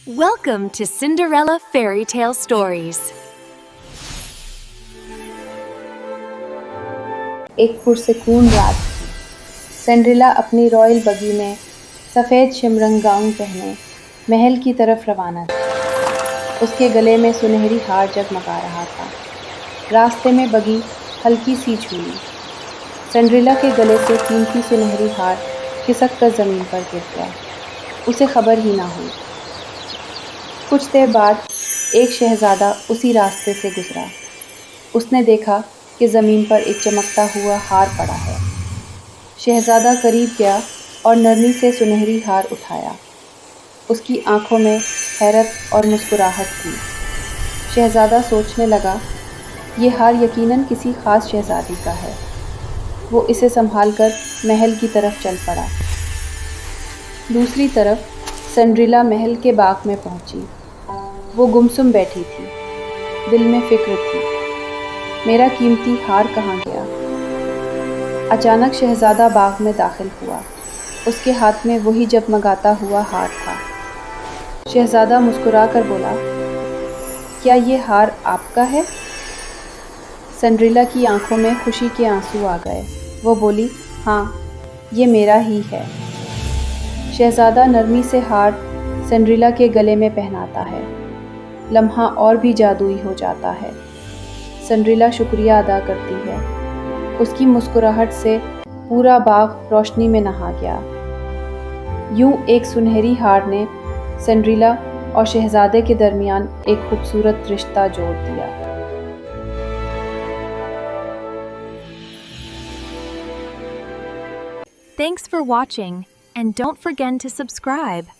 Welcome to Cinderella Fairy Tale Stories. ایک پرسکون رات تھی۔ سنڈریلا اپنی رائل بگی میں سفید شمرنگ گاؤن پہنے محل کی طرف روانہ تھی۔ اس کے گلے میں سنہری ہار جگمگا رہا تھا۔ راستے میں بگی ہلکی سی جھولی۔ سنڈریلا کے گلے سے قیمتی سنہری ہار کھسک کر زمین پر گر گیا۔ اسے خبر ہی نہ ہوئی۔ کچھ دیر بعد ایک شہزادہ اسی راستے سے گزرا۔ اس نے دیکھا کہ زمین پر ایک چمکتا ہوا ہار پڑا ہے۔ شہزادہ قریب گیا اور نرمی سے سنہری ہار اٹھایا۔ اس کی آنکھوں میں حیرت اور مسکراہٹ تھی۔ شہزادہ سوچنے لگا، یہ ہار یقیناً کسی خاص شہزادی کا ہے۔ وہ اسے سنبھال کر محل کی طرف چل پڑا۔ دوسری طرف سنڈریلا محل کے باغ میں پہنچی۔ وہ گمسم بیٹھی تھی۔ دل میں فکر تھی، میرا قیمتی ہار کہاں گیا؟ اچانک شہزادہ باغ میں داخل ہوا۔ اس کے ہاتھ میں وہی جگمگاتا ہوا ہار تھا۔ شہزادہ مسکرا کر بولا، کیا یہ ہار آپ کا ہے؟ سنڈریلا کی آنکھوں میں خوشی کے آنسو آ گئے۔ وہ بولی، ہاں، یہ میرا ہی ہے۔ شہزادہ نرمی سے ہار سنڈریلا کے گلے میں پہناتا ہے۔ لمحہ اور بھی جادوئی ہو جاتا ہے۔ سنڈریلا شکریہ ادا کرتی ہے۔ اس کی مسکراہٹ سے پورا باغ روشنی میں نہا گیا۔ یوں ایک سنہری ہار نے سنڈریلا اور شہزادے کے درمیان ایک خوبصورت رشتہ جوڑ دیا۔ Thanks for watching, and don't forget to subscribe.